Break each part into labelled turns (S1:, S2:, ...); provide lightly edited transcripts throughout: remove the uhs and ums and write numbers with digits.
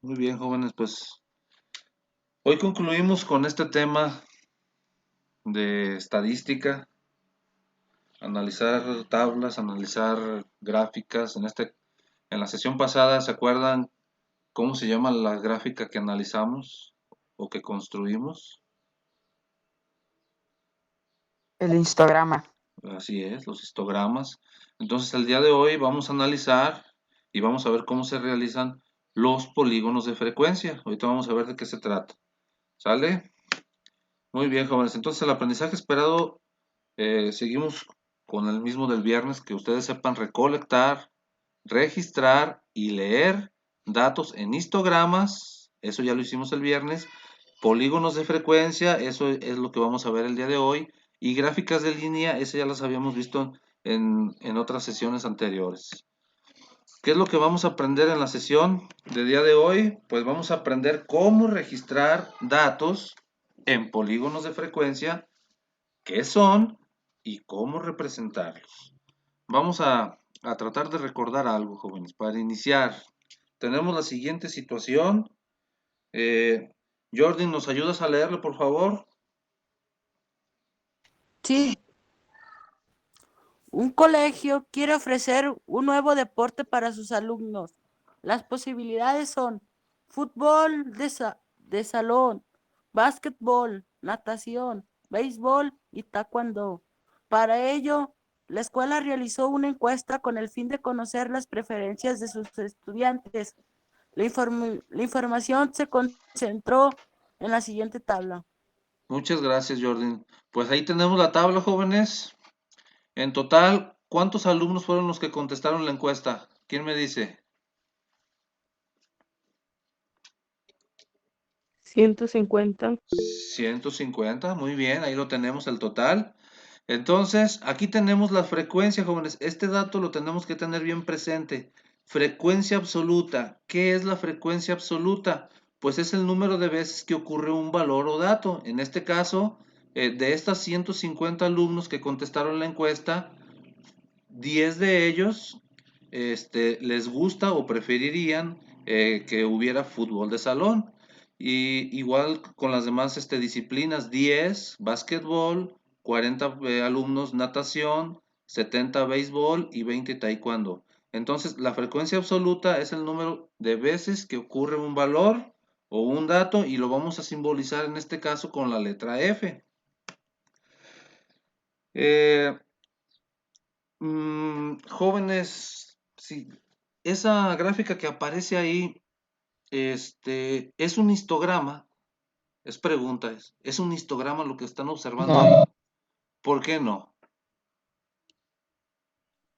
S1: Muy bien, jóvenes, pues hoy concluimos con este tema de estadística, analizar tablas, analizar gráficas. En la sesión pasada, ¿se acuerdan cómo se llama la gráfica que analizamos o que construimos?
S2: El histograma.
S1: Así es, los histogramas. Entonces, el día de hoy vamos a analizar y vamos a ver cómo se realizan los polígonos de frecuencia. Ahorita vamos a ver de qué se trata. ¿Sale? Muy bien, jóvenes. Entonces, el aprendizaje esperado, seguimos con el mismo del viernes, que ustedes sepan recolectar, registrar y leer datos en histogramas. Eso ya lo hicimos el viernes. Polígonos de frecuencia, eso es lo que vamos a ver el día de hoy. Y gráficas de línea, eso ya las habíamos visto en otras sesiones anteriores. ¿Qué es lo que vamos a aprender en la sesión de día de hoy? Pues vamos a aprender cómo registrar datos en polígonos de frecuencia, qué son y cómo representarlos. Vamos a tratar de recordar algo, jóvenes. Para iniciar, tenemos la siguiente situación. Jordi, ¿nos ayudas a leerlo, por favor?
S2: Sí, un colegio quiere ofrecer un nuevo deporte para sus alumnos. Las posibilidades son fútbol de salón, básquetbol, natación, béisbol y taekwondo. Para ello, la escuela realizó una encuesta con el fin de conocer las preferencias de sus estudiantes. La información se concentró en la siguiente tabla.
S1: Muchas gracias, Jordi. Pues ahí tenemos la tabla, jóvenes. En total, ¿cuántos alumnos fueron los que contestaron la encuesta? ¿Quién me dice?
S2: 150.
S1: 150, muy bien, ahí lo tenemos el total. Entonces, aquí tenemos la frecuencia, jóvenes. Este dato lo tenemos que tener bien presente. Frecuencia absoluta. ¿Qué es la frecuencia absoluta? Pues es el número de veces que ocurre un valor o dato. En este caso, de estas 150 alumnos que contestaron la encuesta, 10 de ellos les gusta o preferirían que hubiera fútbol de salón. Y igual con las demás disciplinas, 10 básquetbol, 40 alumnos natación, 70 béisbol y 20 taekwondo. Entonces, la frecuencia absoluta es el número de veces que ocurre un valor o un dato y lo vamos a simbolizar en este caso con la letra F. Eh, Jóvenes, sí, esa gráfica que aparece ahí, es un histograma, es pregunta, ¿es un histograma lo que están observando
S2: No,
S1: ahí? ¿Por qué no?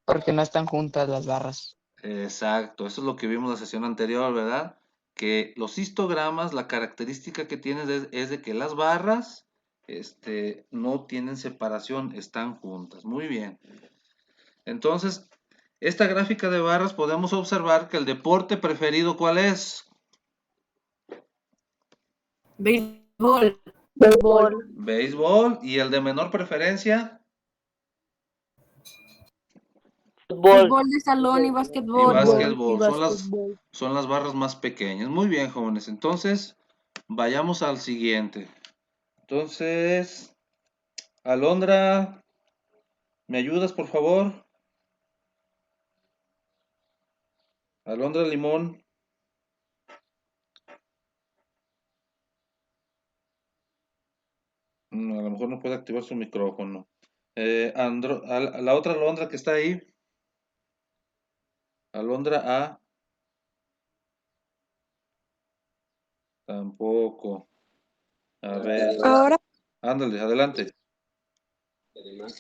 S2: porque no están juntas las barras.
S1: Exacto, eso es lo que vimos la sesión anterior, ¿verdad? Que los histogramas, la característica que tienen es de que las barras, no tienen separación, están juntas. Muy bien. Entonces, esta gráfica de barras podemos observar que el deporte preferido, ¿cuál es?
S2: Béisbol. Béisbol.
S1: Béisbol. ¿Y el de menor preferencia?
S2: Fútbol de salón y
S1: Y
S2: básquetbol. Fútbol y
S1: básquetbol.
S2: básquetbol.
S1: Son las barras más pequeñas. Muy bien, jóvenes. Entonces, vayamos al siguiente. Entonces, Alondra, ¿me ayudas, por favor? Alondra Limón. A lo mejor no puede activar su micrófono. La otra Alondra que está ahí. Alondra A. Tampoco. A ver.
S3: Ahora,
S1: Ándale, adelante.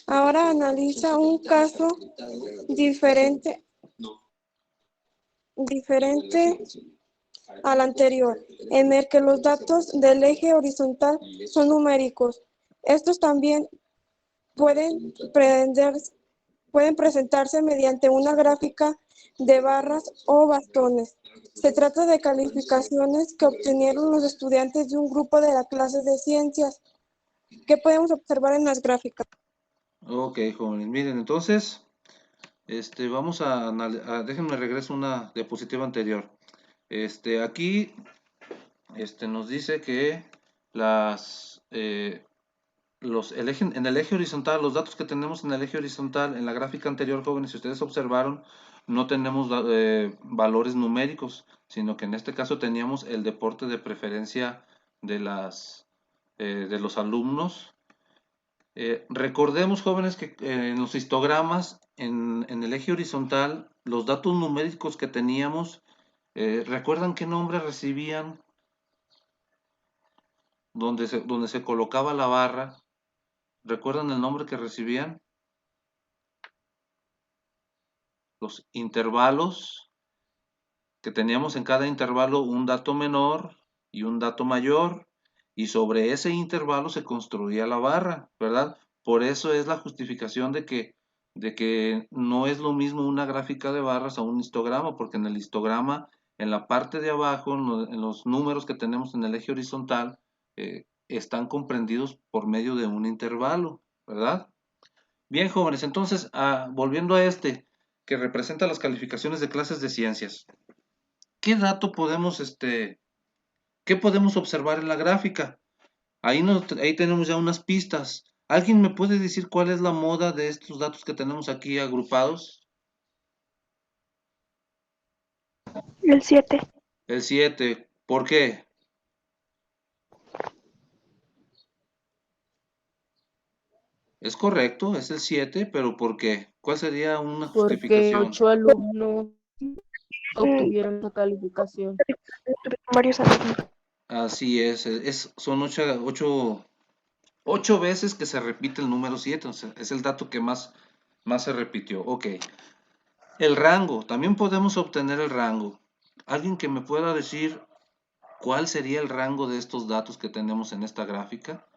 S3: ahora analiza un caso diferente, diferente al anterior, en el que los datos del eje horizontal son numéricos. Estos también pueden, pueden presentarse mediante una gráfica de barras o bastones. Se trata de calificaciones que obtenieron los estudiantes de un grupo de la clase de ciencias. ¿Qué podemos observar en las gráficas?
S1: Ok, jóvenes. Miren, entonces, vamos déjenme regreso una diapositiva anterior. Aquí nos dice que en el eje horizontal, los datos que tenemos en el eje horizontal, en la gráfica anterior, jóvenes, si ustedes observaron, no tenemos valores numéricos, sino que en este caso teníamos el deporte de preferencia de los alumnos. Recordemos, jóvenes, que en los histogramas, en el eje horizontal, los datos numéricos que teníamos, ¿recuerdan qué nombre recibían donde se colocaba la barra? ¿Recuerdan el nombre que recibían? Los intervalos, que teníamos en cada intervalo un dato menor y un dato mayor, y sobre ese intervalo se construía la barra, ¿verdad? Por eso es la justificación de que no es lo mismo una gráfica de barras a un histograma, porque en el histograma, en la parte de abajo, en los números que tenemos en el eje horizontal, están comprendidos por medio de un intervalo, ¿verdad? Bien, jóvenes, entonces, volviendo a que representa las calificaciones de clases de ciencias. ¿Qué dato qué podemos observar en la gráfica? Ahí tenemos ya unas pistas. ¿Alguien me puede decir cuál es la moda de estos datos que tenemos aquí agrupados?
S3: El 7.
S1: El 7. ¿Por qué? Es correcto, es el 7, pero ¿por qué? ¿Cuál sería una
S2: Porque
S1: justificación?
S2: 8 alumnos obtuvieron esa calificación.
S3: Varios alumnos.
S1: Así son 8 veces que se repite el número 7, o sea, es el dato que más se repitió. Ok. El rango, también podemos obtener el rango. ¿Alguien que me pueda decir cuál sería el rango de estos datos que tenemos en esta gráfica?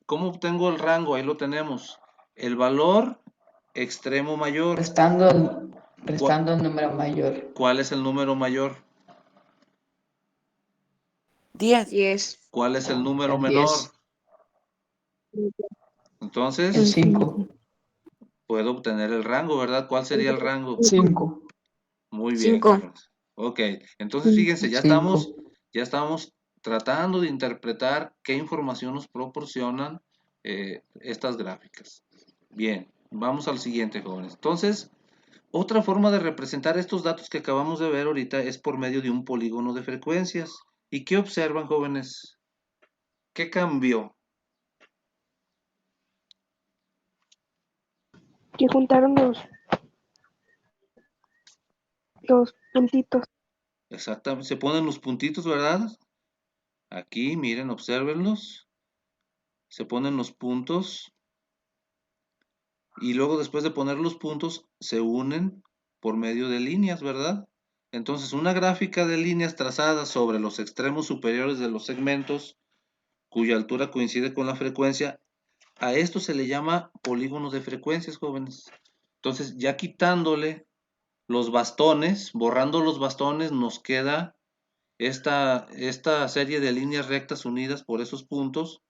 S1: ¿Cómo obtengo el rango? Ahí lo tenemos. El valor extremo mayor.
S4: Restando el número mayor.
S1: ¿Cuál es el número mayor?
S2: 10.
S3: 10.
S1: ¿Cuál es el número
S4: El
S1: menor?
S4: 10.
S1: Entonces,
S4: El 5.
S1: puedo obtener el rango, ¿verdad? ¿Cuál sería el rango?
S4: 5.
S1: Muy bien,
S2: 5.
S1: jóvenes. Ok, entonces fíjense, ya
S4: 5.
S1: estamos tratando de interpretar qué información nos proporcionan estas gráficas. Bien, vamos al siguiente, jóvenes. Entonces, otra forma de representar estos datos que acabamos de ver ahorita es por medio de un polígono de frecuencias. ¿Y qué observan, jóvenes? ¿Qué cambió?
S3: Que juntaron los puntitos.
S1: Exactamente, se ponen los puntitos, ¿verdad? Aquí, miren, obsérvenlos. Se ponen los puntos y luego después de poner los puntos se unen por medio de líneas, ¿verdad? Entonces, una gráfica de líneas trazadas sobre los extremos superiores de los segmentos cuya altura coincide con la frecuencia, a esto se le llama polígono de frecuencias, jóvenes. Entonces, ya quitándole los bastones, borrando los bastones, nos queda esta serie de líneas rectas unidas por esos puntos,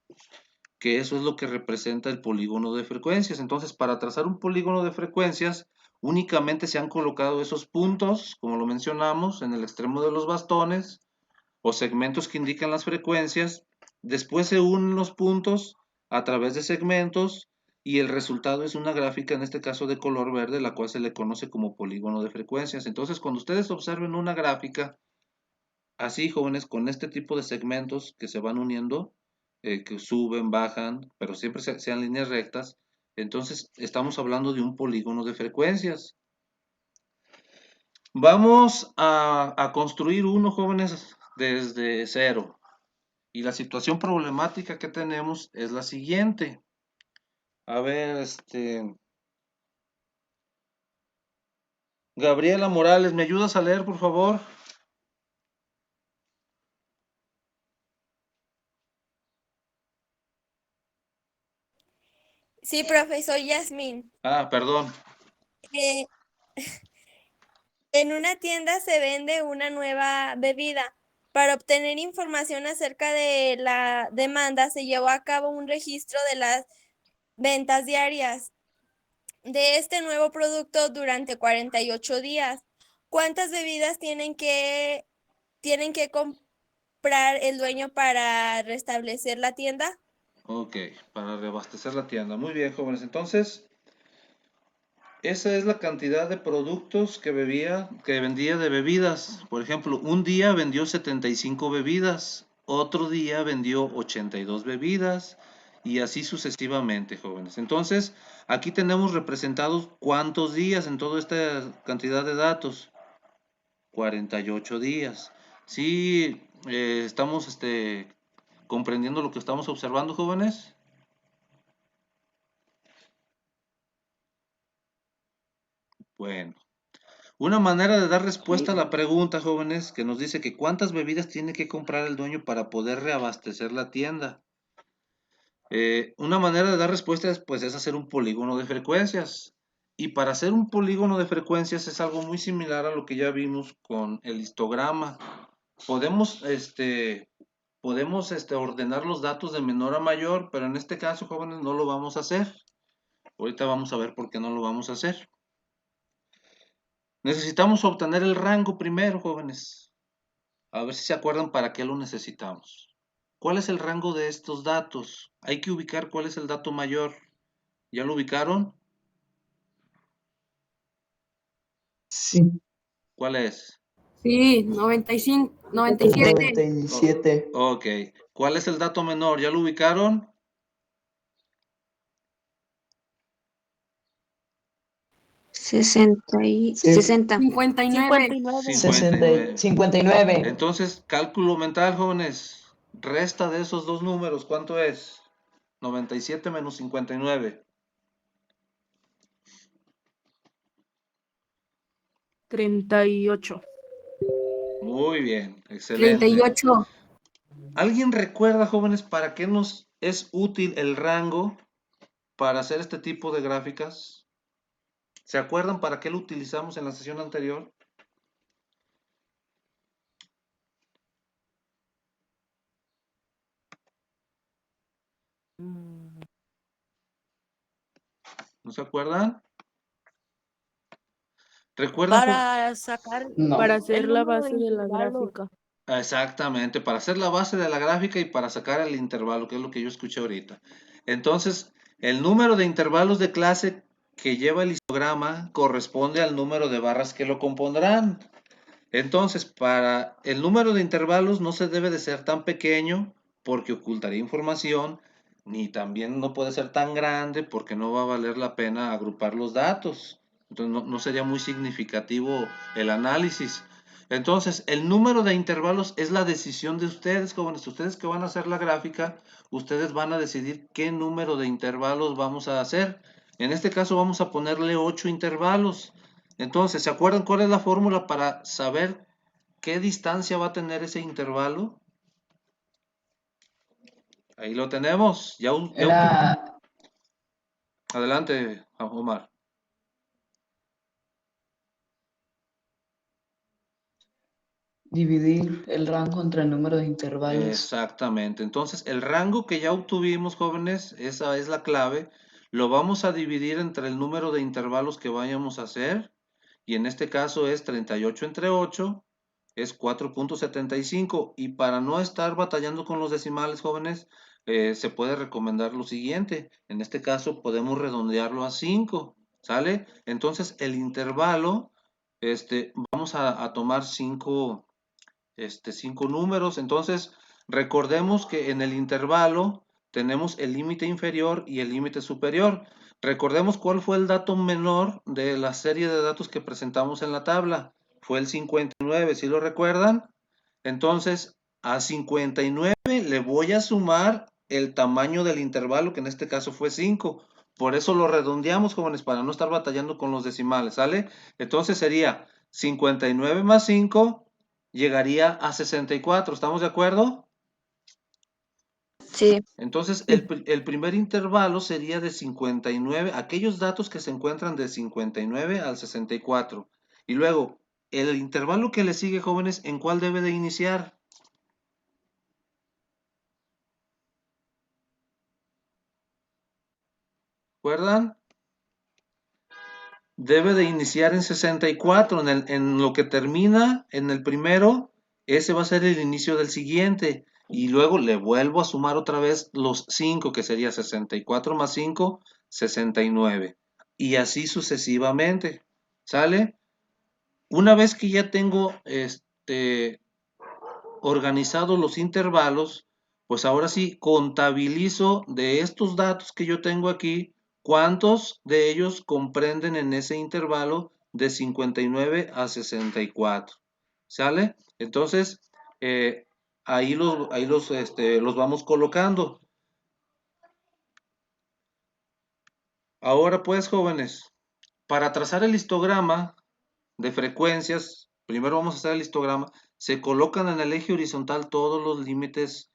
S1: que eso es lo que representa el polígono de frecuencias. Entonces, para trazar un polígono de frecuencias, únicamente se han colocado esos puntos, como lo mencionamos, en el extremo de los bastones, o segmentos que indican las frecuencias. Después se unen los puntos a través de segmentos, y el resultado es una gráfica, en este caso de color verde, la cual se le conoce como polígono de frecuencias. Entonces, cuando ustedes observen una gráfica, así, jóvenes, con este tipo de segmentos que se van uniendo, que suben, bajan, pero siempre sean líneas rectas, entonces estamos hablando de un polígono de frecuencias. Vamos a construir uno, jóvenes, desde cero. Y la situación problemática que tenemos es la siguiente. A ver, Gabriela Morales, ¿me ayudas a leer, por favor?
S5: Sí, profesor Yasmín.
S1: Perdón.
S5: En una tienda se vende una nueva bebida, Para obtener información acerca de la demanda, se llevó a cabo un registro de las ventas diarias de este nuevo producto durante 48 días. ¿Cuántas bebidas tienen que comprar el dueño para restablecer la tienda?
S1: Ok, para reabastecer la tienda. Muy bien, jóvenes. Entonces, esa es la cantidad de productos que vendía de bebidas. Por ejemplo, un día vendió 75 bebidas, otro día vendió 82 bebidas y así sucesivamente, jóvenes. Entonces, aquí tenemos representados cuántos días en toda esta cantidad de datos. 48 días. Sí, estamos comprendiendo lo que estamos observando, jóvenes. Bueno. Una manera de dar respuesta a la pregunta, jóvenes, que nos dice que cuántas bebidas tiene que comprar el dueño para poder reabastecer la tienda. Una manera de dar respuesta es hacer un polígono de frecuencias. Y para hacer un polígono de frecuencias es algo muy similar a lo que ya vimos con el histograma. Podemos, ordenar los datos de menor a mayor, pero en este caso, jóvenes, no lo vamos a hacer. Ahorita vamos a ver por qué no lo vamos a hacer. Necesitamos obtener el rango primero, jóvenes. A ver si se acuerdan para qué lo necesitamos. ¿Cuál es el rango de estos datos? Hay que ubicar cuál es el dato mayor. ¿Ya lo ubicaron?
S4: Sí,
S1: ¿Cuál es?
S6: Sí, 95, 97.
S4: 97.
S1: Ok. ¿Cuál es el dato menor? ¿Ya lo ubicaron?
S7: 60 y
S4: Sí.
S7: 60.
S6: 59.
S2: 59.
S1: 59.
S4: 59.
S1: Entonces, cálculo mental, jóvenes. Resta de esos dos números, ¿cuánto es? 97 menos 59.
S6: 38.
S1: Muy bien, excelente.
S6: 38.
S1: ¿Alguien recuerda, jóvenes, para qué nos es útil el rango para hacer este tipo de gráficas? ¿Se acuerdan para qué lo utilizamos en la sesión anterior? ¿No se acuerdan? ¿Recuerdan?
S2: Para sacar
S4: No.
S6: Para
S2: el
S6: hacer la
S2: número
S6: base de la
S2: intervalos.
S6: gráfica.
S1: Exactamente, para hacer la base de la gráfica y para sacar el intervalo, que es lo que yo escuché ahorita. Entonces, el número de intervalos de clase que lleva el histograma corresponde al número de barras que lo compondrán. Entonces, para el número de intervalos no se debe de ser tan pequeño porque ocultaría información, ni también no puede ser tan grande porque no va a valer la pena agrupar los datos. Entonces, no sería muy significativo el análisis. Entonces, el número de intervalos es la decisión de ustedes, jóvenes. Ustedes que van a hacer la gráfica, ustedes van a decidir qué número de intervalos vamos a hacer. En este caso vamos a ponerle 8 intervalos. Entonces, ¿se acuerdan cuál es la fórmula para saber qué distancia va a tener ese intervalo? Ahí lo tenemos.
S4: Era
S1: Adelante, Omar.
S4: dividir el rango entre el número de intervalos.
S1: Exactamente. Entonces, el rango que ya obtuvimos, jóvenes, esa es la clave. Lo vamos a dividir entre el número de intervalos que vayamos a hacer. Y en este caso es 38 entre 8, es 4.75. Y para no estar batallando con los decimales, jóvenes, se puede recomendar lo siguiente. En este caso podemos redondearlo a 5, ¿sale? Entonces el intervalo, vamos a tomar 5 números. Entonces, recordemos que en el intervalo tenemos el límite inferior y el límite superior. Recordemos cuál fue el dato menor de la serie de datos que presentamos en la tabla. Fue el 59, ¿sí lo recuerdan? Entonces, a 59 le voy a sumar el tamaño del intervalo, que en este caso fue 5. Por eso lo redondeamos, jóvenes, para no estar batallando con los decimales, ¿sale? Entonces sería 59 más 5 llegaría a 64. ¿Estamos de acuerdo?
S7: Sí.
S1: Entonces, el primer intervalo sería de 59, aquellos datos que se encuentran de 59 al 64. Y luego, el intervalo que le sigue, jóvenes, ¿en cuál debe de iniciar? ¿Recuerdan? Debe de iniciar en 64, en lo que termina en el primero, ese va a ser el inicio del siguiente, y luego le vuelvo a sumar otra vez los 5, que sería 64 más 5, 69, y así sucesivamente, ¿sale? Una vez que ya tengo organizados los intervalos, pues ahora sí contabilizo de estos datos que yo tengo aquí, cuántos de ellos comprenden en ese intervalo de 59 a 64. ¿Sale? Entonces, ahí los vamos colocando. Ahora pues, jóvenes, para trazar el histograma de frecuencias, primero vamos a hacer el histograma, se colocan en el eje horizontal todos los límites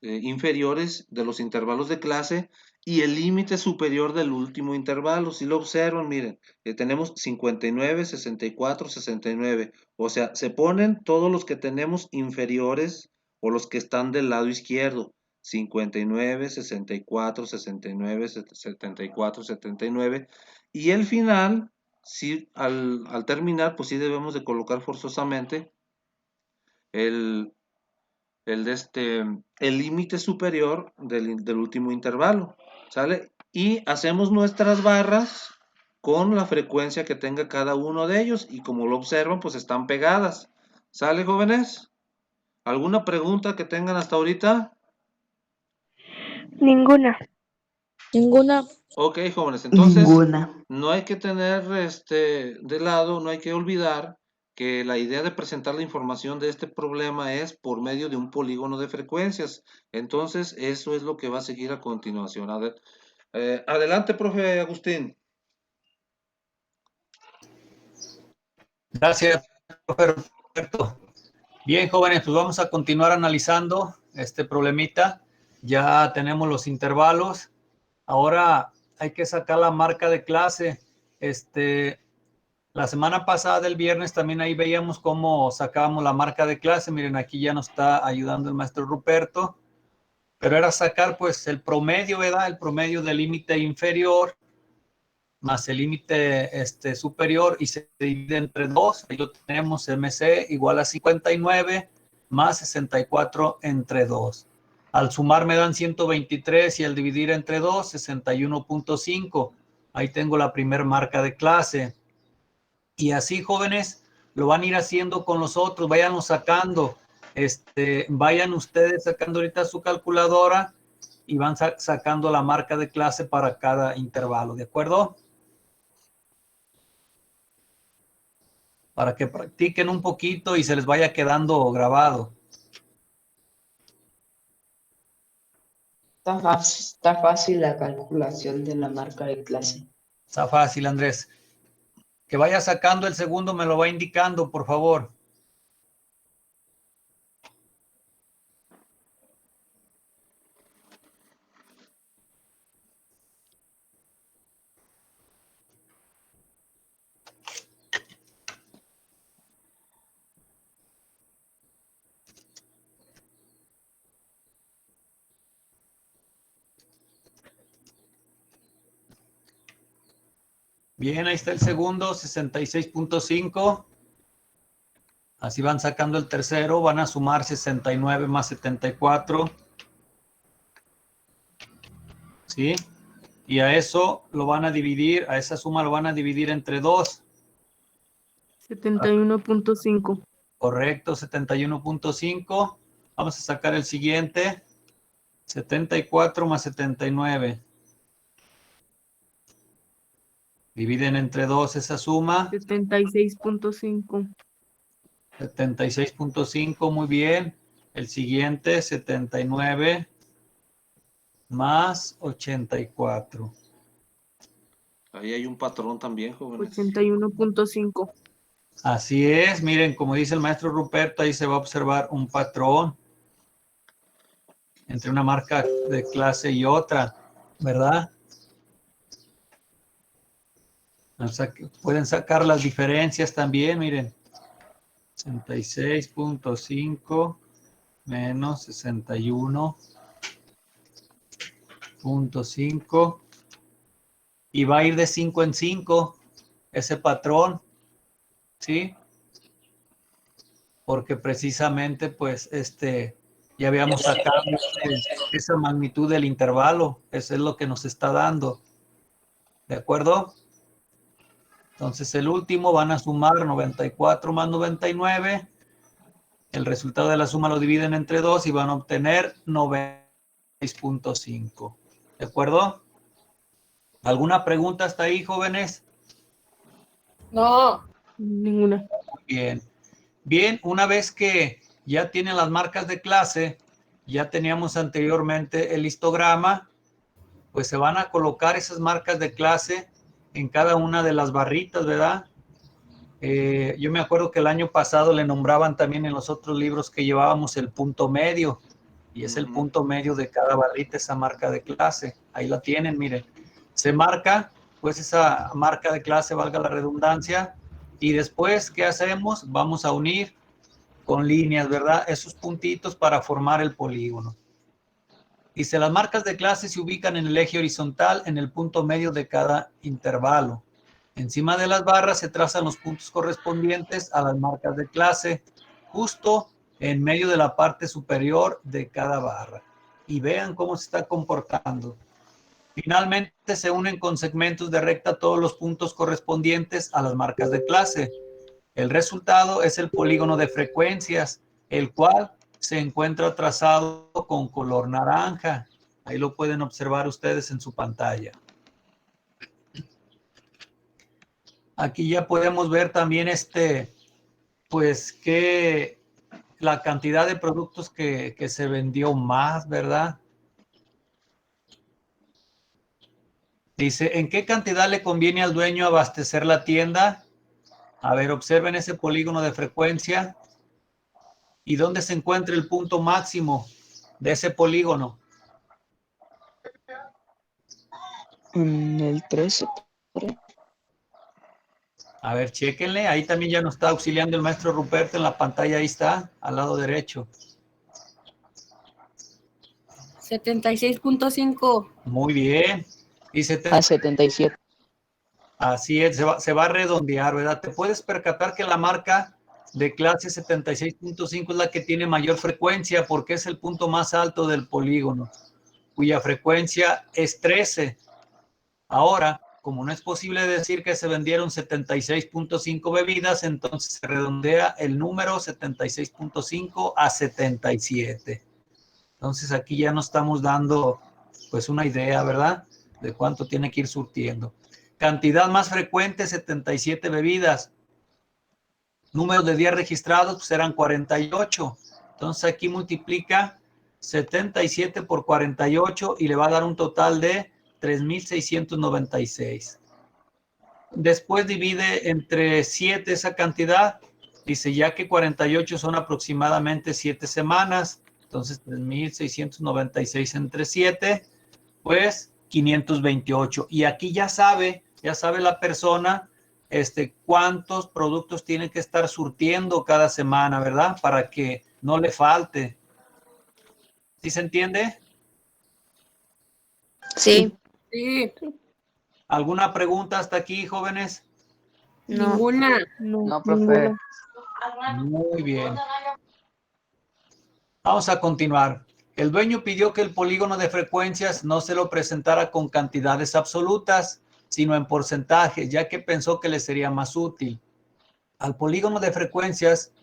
S1: inferiores de los intervalos de clase y el límite superior del último intervalo. Si lo observan, miren, tenemos 59, 64, 69, o sea, se ponen todos los que tenemos inferiores o los que están del lado izquierdo. 59, 64, 69, 74, 79, y el final, sí, al terminar, pues sí debemos de colocar forzosamente el límite superior del último intervalo, ¿sale? Y hacemos nuestras barras con la frecuencia que tenga cada uno de ellos, y como lo observan, pues están pegadas, ¿sale, jóvenes? ¿Alguna pregunta que tengan hasta ahorita?
S3: Ninguna. Ninguna.
S1: Ok, jóvenes, entonces
S4: Ninguna.
S1: no hay que tener de lado, no hay que olvidar que la idea de presentar la información de este problema es por medio de un polígono de frecuencias. Entonces, eso es lo que va a seguir a continuación. Adelante, profe Agustín.
S7: Gracias, profe Roberto. Bien, jóvenes, pues vamos a continuar analizando este problemita. Ya tenemos los intervalos. Ahora hay que sacar la marca de clase. La semana pasada, el viernes, también ahí veíamos cómo sacábamos la marca de clase. Miren, aquí ya nos está ayudando el maestro Ruperto. Pero era sacar, pues, el promedio, ¿verdad? El promedio del límite inferior más el límite superior, y se divide entre 2. Ahí lo tenemos, MC igual a 59 más 64 entre 2. Al sumar me dan 123 y al dividir entre 2, 61.5. Ahí tengo la primera marca de clase. Y así, jóvenes, lo van a ir haciendo con los otros. Váyanlo sacando. Vayan ustedes sacando ahorita su calculadora y van sacando la marca de clase para cada intervalo, ¿de acuerdo? Para que practiquen un poquito y se les vaya quedando grabado.
S4: Está fácil la calculación de la marca de clase.
S7: Está fácil, Andrés. Que vaya sacando el segundo, me lo va indicando, por favor. Bien, ahí está el segundo, 66.5. Así van sacando el tercero, van a sumar 69 más 74. ¿Sí? Y a eso lo van a dividir, a esa suma lo van a dividir entre 2.
S6: 71.5.
S7: Correcto, 71.5. Vamos a sacar el siguiente. 74 más 79. Dividen entre 2 esa suma.
S6: 76.5.
S7: 76.5, muy bien. El siguiente, 79 más 84.
S1: Ahí hay un patrón también, jóvenes.
S6: 81.5.
S7: Así es, miren, como dice el maestro Ruperto, ahí se va a observar un patrón entre una marca de clase y otra, ¿verdad? Pueden sacar las diferencias también, miren. 66.5 menos 61.5 y va a ir de 5 en 5 ese patrón, ¿sí? Porque precisamente, pues, ya habíamos sacado esa magnitud del intervalo. Eso es lo que nos está dando. ¿De acuerdo? Entonces, el último van a sumar 94 más 99. El resultado de la suma lo dividen entre 2 y van a obtener 96.5. ¿De acuerdo? ¿Alguna pregunta hasta ahí, jóvenes?
S6: No. Ninguna.
S7: Bien. Bien, una vez que ya tienen las marcas de clase, ya teníamos anteriormente el histograma, pues se van a colocar esas marcas de clase en cada una de las barritas, ¿verdad? Yo me acuerdo que el año pasado le nombraban también en los otros libros que llevábamos el punto medio, y es el punto medio de cada barrita, esa marca de clase. Ahí la tienen, miren. Se marca, pues esa marca de clase, valga la redundancia, y después, ¿qué hacemos? Vamos a unir con líneas, ¿verdad? Esos puntitos para formar el polígono. Dice, las marcas de clase se ubican en el eje horizontal en el punto medio de cada intervalo. Encima de las barras se trazan los puntos correspondientes a las marcas de clase, justo en medio de la parte superior de cada barra. Y vean cómo se está comportando. Finalmente se unen con segmentos de recta todos los puntos correspondientes a las marcas de clase. El resultado es el polígono de frecuencias, el cual se encuentra trazado con color naranja. Ahí lo pueden observar ustedes en su pantalla. Aquí ya podemos ver también pues que la cantidad de productos que se vendió más, ¿verdad? Dice, ¿en qué cantidad le conviene al dueño abastecer la tienda? A ver, observen ese polígono de frecuencia. ¿Y dónde se encuentra el punto máximo de ese polígono?
S4: En el 13.
S7: A ver, chéquenle. Ahí también ya nos está auxiliando el maestro Ruperto en la pantalla. Ahí está, al lado derecho.
S2: 76.5.
S7: Muy bien. Y
S4: A 77.
S7: así es, se va a redondear, ¿verdad? Te puedes percatar que la marca de clase 76.5 es la que tiene mayor frecuencia porque es el punto más alto del polígono, cuya frecuencia es 13. Ahora, como no es posible decir que se vendieron 76.5 bebidas, entonces se redondea el número 76.5 a 77. Entonces aquí ya nos estamos dando pues una idea, ¿verdad? De cuánto tiene que ir surtiendo. Cantidad más frecuente, 77 bebidas. Número de días registrados, pues eran 48. Entonces aquí multiplica 77 por 48 y le va a dar un total de 3,696. Después divide entre 7 esa cantidad. Dice, ya que 48 son aproximadamente 7 semanas, entonces 3,696 entre 7, pues 528. Y aquí ya sabe la persona cuántos productos tiene que estar surtiendo cada semana, ¿verdad? Para que no le falte. ¿Sí se entiende?
S5: Sí.
S2: Sí.
S7: ¿Alguna pregunta hasta aquí, jóvenes?
S2: No.
S6: Ninguna.
S4: No, profe.
S7: Muy bien. Vamos a continuar. El dueño pidió que el polígono de frecuencias no se lo presentara con cantidades absolutas, sino en porcentajes, ya que pensó que le sería más útil. Al polígono de frecuencias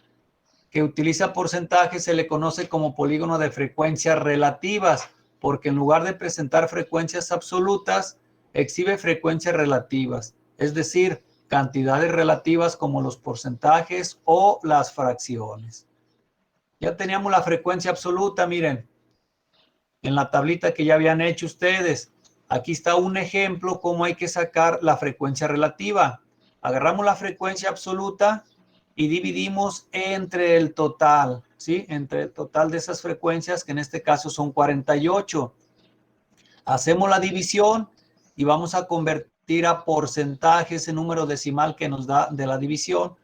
S7: que utiliza porcentajes se le conoce como polígono de frecuencias relativas, porque en lugar de presentar frecuencias absolutas, exhibe frecuencias relativas, es decir, cantidades relativas como los porcentajes o las fracciones. Ya teníamos la frecuencia absoluta, miren, en la tablita que ya habían hecho ustedes. Aquí está un ejemplo cómo hay que sacar la frecuencia relativa. Agarramos la frecuencia absoluta y dividimos entre el total, ¿sí? Entre el total de esas frecuencias, que en este caso son 48. Hacemos la división y vamos a convertir a porcentaje ese número decimal que nos da de la división.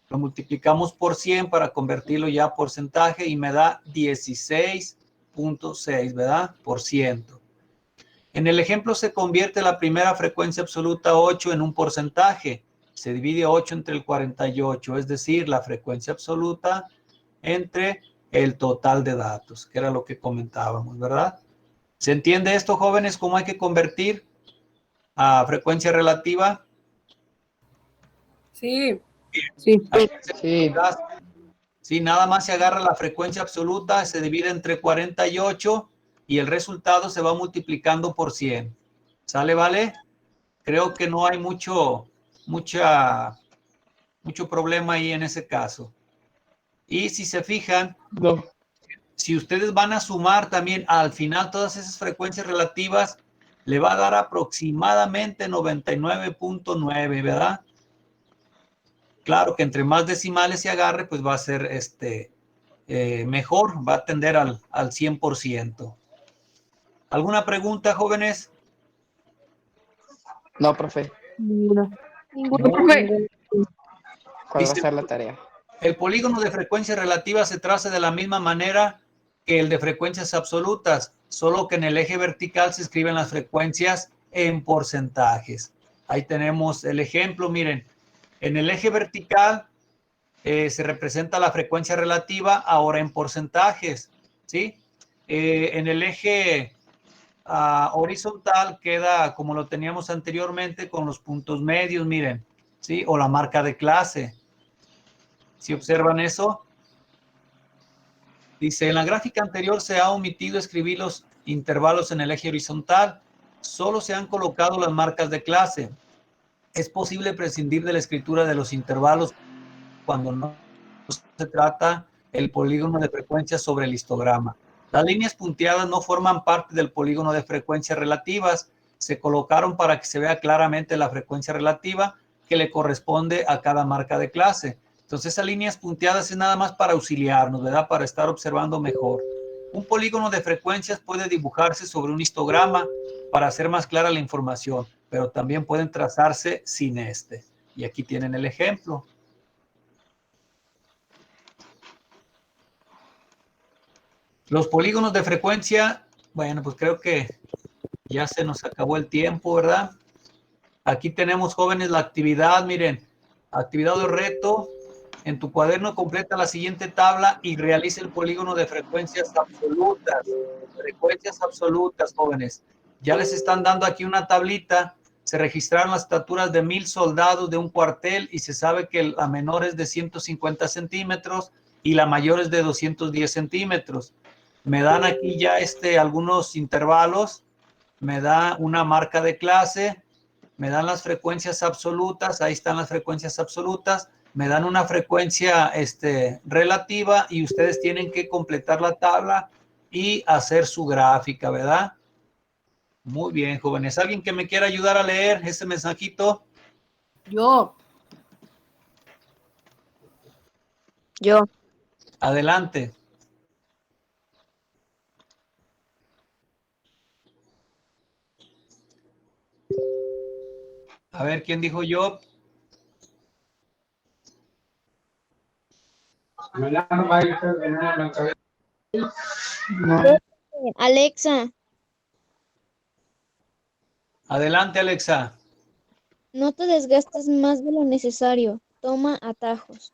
S7: Lo multiplicamos por 100 para convertirlo ya a porcentaje y me da 16.6, ¿verdad? Por ciento. En el ejemplo se convierte la primera frecuencia absoluta 8 en un porcentaje. Se divide 8 entre el 48, es decir, la frecuencia absoluta entre el total de datos, que era lo que comentábamos, ¿verdad? ¿Se entiende esto, jóvenes, cómo hay que convertir a frecuencia relativa?
S6: Sí. Sí.
S4: Sí.
S7: Sí, nada más se agarra la frecuencia absoluta, se divide entre 48 y el resultado se va multiplicando por 100. ¿Sale, vale? Creo que no hay mucho problema ahí en ese caso. Y si se fijan,
S4: No.
S7: si ustedes van a sumar también al final todas esas frecuencias relativas, le va a dar aproximadamente 99.9, ¿verdad? Claro que entre más decimales se agarre, pues va a ser mejor, va a tender al 100%. ¿Alguna pregunta, jóvenes?
S4: No, profe.
S6: Ninguna.
S2: Ninguno.
S6: Profe.
S4: ¿Cuál va a
S7: Dice,
S4: ser la tarea?
S7: el polígono de frecuencias relativas se traza de la misma manera que el de frecuencias absolutas, solo que en el eje vertical se escriben las frecuencias en porcentajes. Ahí tenemos el ejemplo, miren, en el eje vertical se representa la frecuencia relativa ahora en porcentajes, ¿sí? En el eje horizontal queda como lo teníamos anteriormente con los puntos medios, miren, ¿sí? O la marca de clase. ¿Sí observan eso? Dice, en la gráfica anterior se ha omitido escribir los intervalos en el eje horizontal. Solo se han colocado las marcas de clase. Es posible prescindir de la escritura de los intervalos cuando no se trata el polígono de frecuencias sobre el histograma. Las líneas punteadas no forman parte del polígono de frecuencias relativas. Se colocaron para que se vea claramente la frecuencia relativa que le corresponde a cada marca de clase. Entonces, esas líneas punteadas es nada más para auxiliarnos, ¿verdad? Para estar observando mejor. Un polígono de frecuencias puede dibujarse sobre un histograma para hacer más clara la información, pero también pueden trazarse sin este. Y aquí tienen el ejemplo. Los polígonos de frecuencia, bueno, pues creo que ya se nos acabó el tiempo, ¿verdad? Aquí tenemos, jóvenes, la actividad, miren, actividad de reto. En tu cuaderno completa la siguiente tabla y realiza el polígono de frecuencias absolutas. Frecuencias absolutas, jóvenes. Ya les están dando aquí una tablita. Se registraron las estaturas de 1000 soldados de un cuartel y se sabe que la menor es de 150 centímetros y la mayor es de 210 centímetros. Me dan aquí ya algunos intervalos, me da una marca de clase, me dan las frecuencias absolutas, ahí están las frecuencias absolutas, me dan una frecuencia relativa y ustedes tienen que completar la tabla y hacer su gráfica, ¿verdad? Muy bien, jóvenes. ¿Alguien que me quiera ayudar a leer ese mensajito?
S6: Yo.
S7: Adelante. A ver, ¿quién dijo yo?
S8: Alexa,
S7: Adelante, Alexa.
S8: no te desgastes más de lo necesario. Toma atajos.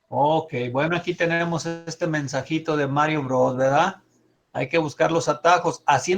S7: Ok, bueno, aquí tenemos este mensajito de Mario Bros, ¿verdad? Hay que buscar los atajos. Así